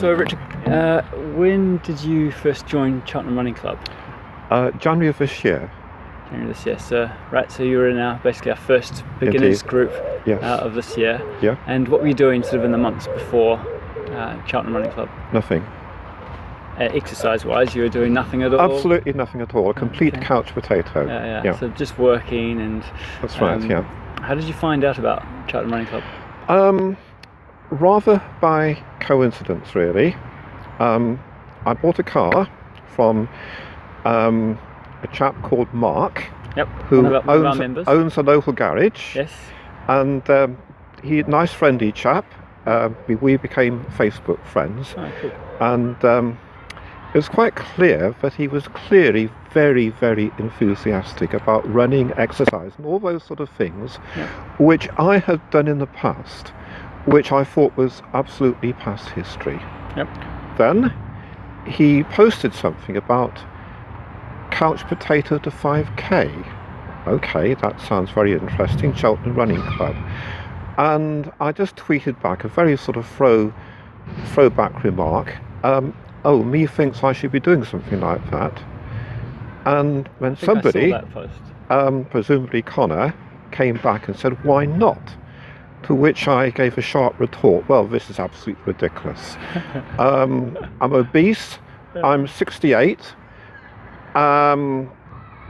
So, Richard, when did you first join Cheltenham Running Club? January of this year. January this year, so so you were in basically our first beginners group of this year. Yeah. And what were you doing sort of in the months before Cheltenham Running Club? Nothing. Exercise-wise, you were doing nothing at all? Absolutely nothing at all. A complete couch potato. Yeah. So just working and... That's right, yeah. How did you find out about Cheltenham Running Club? Rather by coincidence, really. I bought a car from a chap called Mark, who owns a local garage. Yes. And he's a nice, friendly chap. We became Facebook friends. Oh, cool. And it was quite clear that he was clearly very, very enthusiastic about running, exercise, and all those sort of things, which I had done in the past, which I thought was absolutely past history. Yep. Then he posted something about couch potato to 5k. Okay, that sounds very interesting. Cheltenham Running Club. And I just tweeted back a very sort of throwback remark. Oh, methinks I should be doing something like that. And when somebody, presumably Connor, came back and said, why not? To which I gave a sharp retort, well, this is absolutely ridiculous. I'm obese, I'm 68, and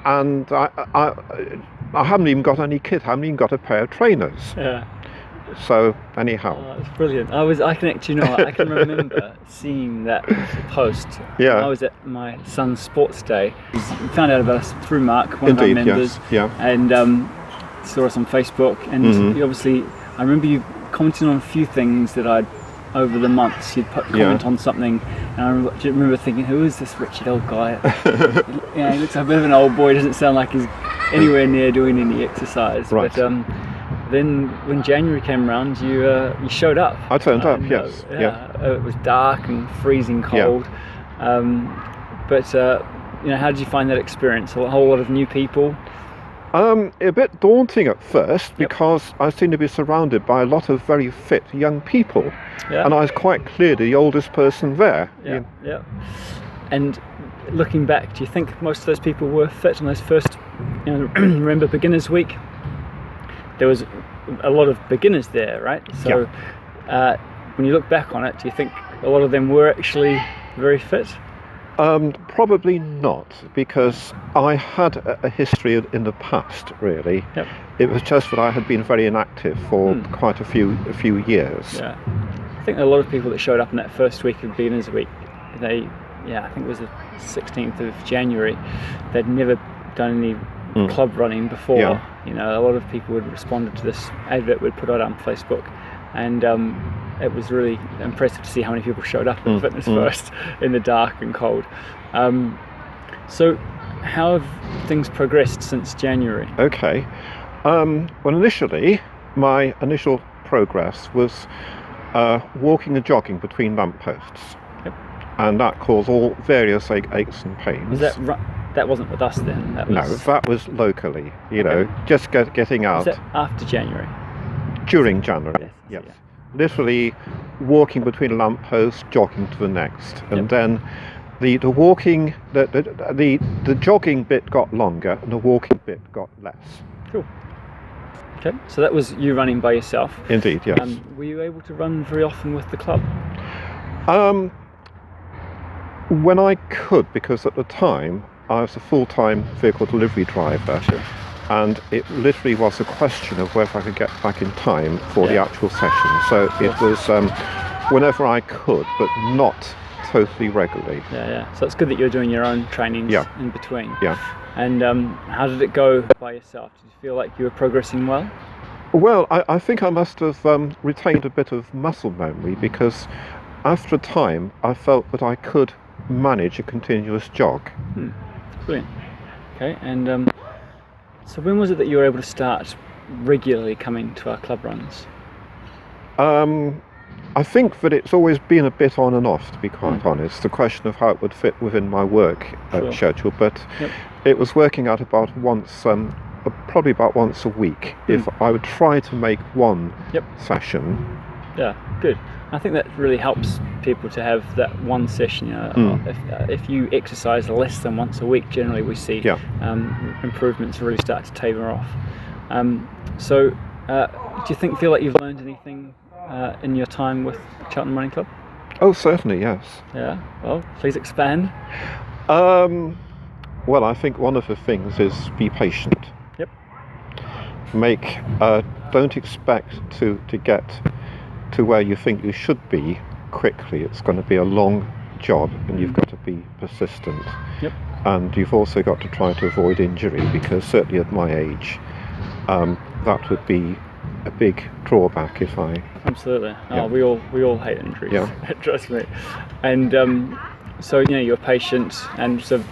I haven't even got any kit, I haven't even got a pair of trainers. Yeah. So anyhow, it's brilliant. I can remember seeing that post. Yeah. I was at my son's sports day. He found out about us through Mark, one of our members, and saw us on Facebook. And he obviously, I remember you commenting on a few things that I'd over the months. You'd comment on something, and I remember thinking, who is this Richard, old guy? He looks like a bit of an old boy. Doesn't sound like he's anywhere near doing any exercise. Right. But then when January came around, you showed up. I turned up, yes. It was dark and freezing cold. But how did you find that experience? A whole lot of new people? A bit daunting at first because I seemed to be surrounded by a lot of very fit young people. Yeah. And I was quite clearly the oldest person there. Yeah. And looking back, do you think most of those people were fit on those first, remember Beginners Week? There was a lot of beginners there, right? So when you look back on it, do you think a lot of them were actually very fit? Probably not, because I had a history in the past, really. Yep. It was just that I had been very inactive for quite a few years. Yeah. I think a lot of people that showed up in that first week of Beginners Week, I think it was the 16th of January, they'd never done any club running before. Yeah. A lot of people had responded to this advert we'd put out on Facebook, and it was really impressive to see how many people showed up at Fitness First in the dark and cold. So how have things progressed since January? Okay. Well, initially, my initial progress was walking and jogging between lampposts. Yep. And that caused all various aches and pains. That wasn't with us then? No, that was locally, just getting out. Was that after January? During January, yes. Literally walking between a lamppost, jogging to the next. And then the walking, the jogging bit got longer and the walking bit got less. Cool. Okay, so that was you running by yourself. Indeed, yes. Were you able to run very often with the club? When I could, because at the time I was a full-time vehicle delivery driver. Sure. And it literally was a question of whether I could get back in time for the actual session. So it was whenever I could, but not totally regularly. Yeah. So it's good that you're doing your own trainings in between. Yeah. And how did it go by yourself? Did you feel like you were progressing well? Well, I think I must have retained a bit of muscle memory, because after a time I felt that I could manage a continuous jog. Brilliant. Okay, and so when was it that you were able to start regularly coming to our club runs? I think that it's always been a bit on and off, to be quite honest. The question of how it would fit within my work schedule, but it was working out about probably about once a week. If I would try to make one session. Yeah, good. I think that really helps people to have that one session. You know, if you exercise less than once a week, generally we see improvements really start to taper off. So, do you feel like you've learned anything in your time with Cheltenham Running Club? Oh, certainly, yes. Yeah. Well, please expand. Well, I think one of the things is be patient. Yep. Don't expect to get to where you think you should be quickly. It's going to be a long job, and you've got to be persistent. Yep. And you've also got to try to avoid injury, because certainly at my age, that would be a big drawback if I... Absolutely. Yeah. Oh, we all hate injuries. Yeah. Trust me. And so you're patient and sort of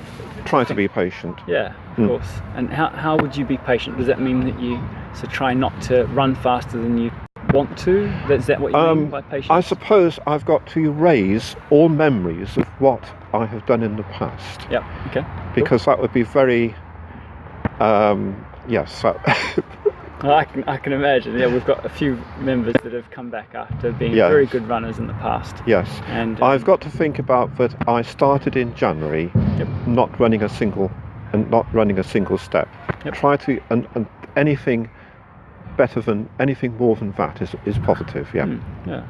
try to be patient. Yeah, of course. And how would you be patient? Does that mean that you try not to run faster than you want to? Is that what you mean by patience? I suppose I've got to erase all memories of what I have done in the past. Yeah. Okay. Because that would be very yes. I can imagine. Yeah, we've got a few members that have come back after being very good runners in the past. Yes. And I've got to think about that. I started in January, not running a single step. Yep. Try to and anything more than that is positive. Yeah. Yeah.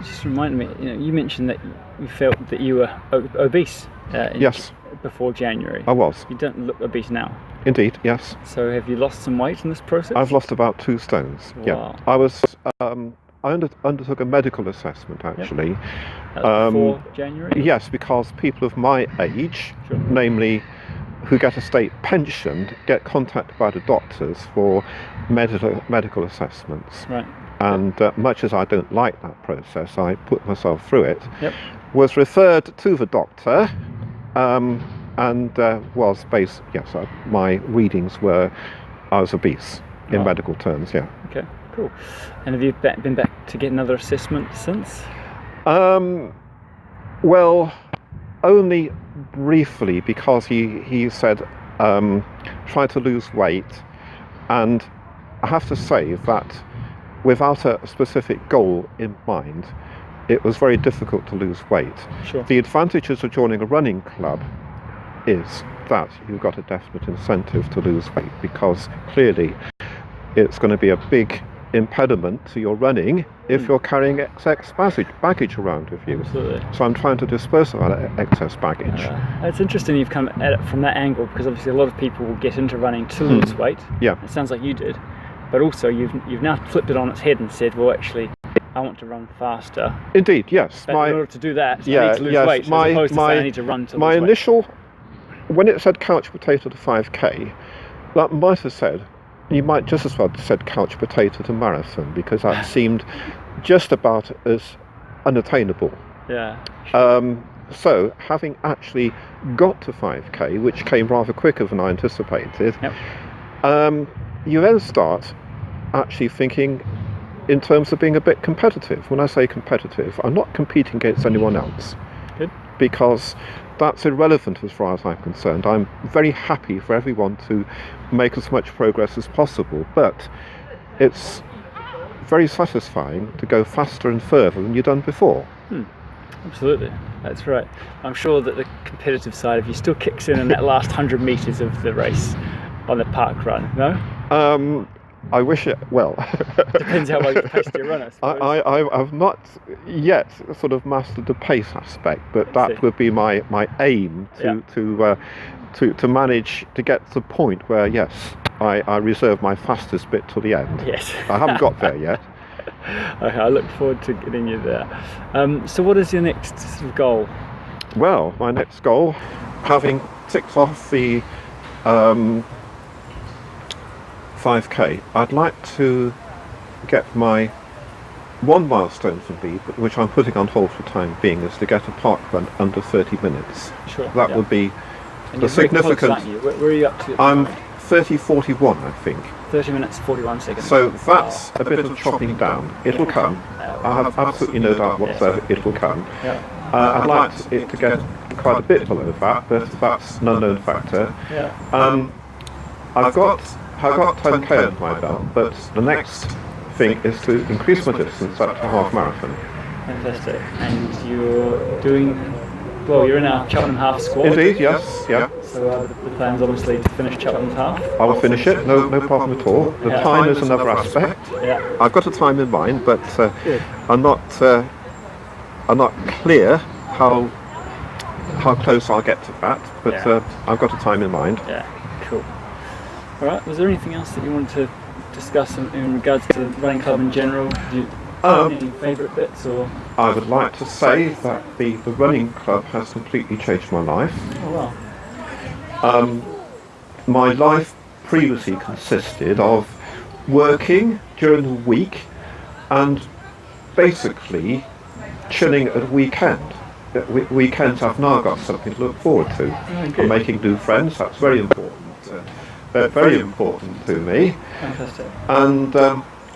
Just remind me. You mentioned that you felt that you were obese. Yes. Before January. I was. You don't look obese now. Indeed, yes. So have you lost some weight in this process? I've lost about 2 stones. Wow. Yeah. I was. I undertook a medical assessment actually. Yep. That was before January? Yes, because people of my age, namely who get a state pension, get contacted by the doctors for medical assessments. Right. And much as I don't like that process, I put myself through it. Yep. Was referred to the doctor, and was based. Yes, my readings were I was obese in medical terms. Yeah. Okay. Cool. And have you been back to get another assessment since? Well, only briefly, because he said try to lose weight, and I have to say that without a specific goal in mind, it was very difficult to lose weight. Sure. The advantages of joining a running club is that you've got a definite incentive to lose weight, because clearly it's going to be a big impediment to your running if you're carrying excess baggage around with you. Absolutely. So I'm trying to dispose of that excess baggage. It's interesting you've come at it from that angle, because obviously a lot of people will get into running to lose weight. Yeah. It sounds like you did. But also you've now flipped it on its head and said, well, actually, I want to run faster. Indeed, yes. But in order to do that, I need to lose weight, as opposed to say I need to run to lose weight. My initial, when it said couch potato to 5k, that might have said, you might just as well have said couch potato to marathon, because that seemed just about as unattainable. Yeah. So, having actually got to 5k, which came rather quicker than I anticipated, you then start actually thinking in terms of being a bit competitive. When I say competitive, I'm not competing against anyone else. Good. Because that's irrelevant as far as I'm concerned. I'm very happy for everyone to make as much progress as possible, but it's very satisfying to go faster and further than you've done before. Absolutely, that's right. I'm sure that the competitive side of you still kicks in that last 100 metres of the race on the park run, no? I wish it, well... Depends how well you pace your run, I suppose. I've not yet sort of mastered the pace aspect, but that would be my aim to manage to get to the point where, yes, I reserve my fastest bit till the end. Yes. I haven't got there yet. Okay, I look forward to getting you there. So what is your next sort of goal? Well, my next goal, having ticked off the 5k, I'd like to get my one milestone for me, which I'm putting on hold for the time being, is to get a park run under 30 minutes. Sure. That would be and the significant... Close, aren't you? Where are you up to? I'm 30:41, I think. 30 minutes 41 seconds. So that's a bit of chopping down. It'll come. I have absolutely no doubt whatsoever it will come. I'd like it to get quite a bit below that, but that's an unknown factor. I've got 10k under my belt, but the next thing is to increase my distance up to half marathon. Fantastic. And you're doing, well, you're in our Cheltenham half squad. Indeed, yes, yeah. So the plan's obviously to finish Cheltenham's half. I will finish it, no problem at all. The time is another aspect. Yeah. I've got a time in mind, but I'm not clear how close I'll get to that. But I've got a time in mind. Yeah, cool. All right. Was there anything else that you wanted to discuss in regards to the running club in general? Do you have any favourite bits or? I would like to say that the running club has completely changed my life. Oh wow. My life previously consisted of working during the week and basically chilling at a weekend. Weekends I've now got something to look forward to. I'm making new friends, that's very important. Very important to me. Fantastic. And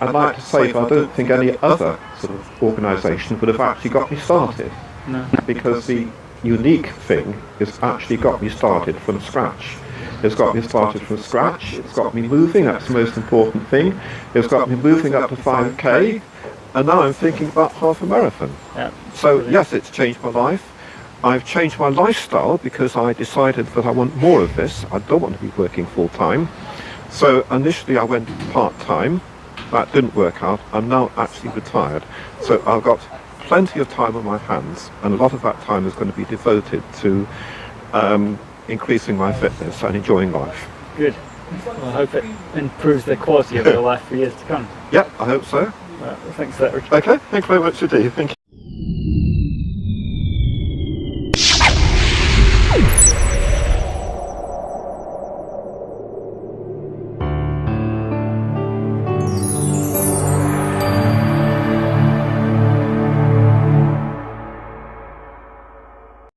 I'd like to say that I don't think any other sort of organisation would have actually got me started. No. Because the unique thing is actually got me started from scratch. It's got me started from scratch, it's got me moving, that's the most important thing. It's got me moving up to 5k, and now I'm thinking about half a marathon. Yeah, so brilliant. Yes, it's changed my life. I've changed my lifestyle because I decided that I want more of this. I don't want to be working full time. So initially I went part-time. That didn't work out. I'm now actually retired. So I've got plenty of time on my hands, and a lot of that time is going to be devoted to increasing my fitness and enjoying life. Good. Well, I hope it improves the quality of your life for years to come. Yeah, I hope so. Well, thanks for that, Richard. Okay, thank you very much indeed. Thank you.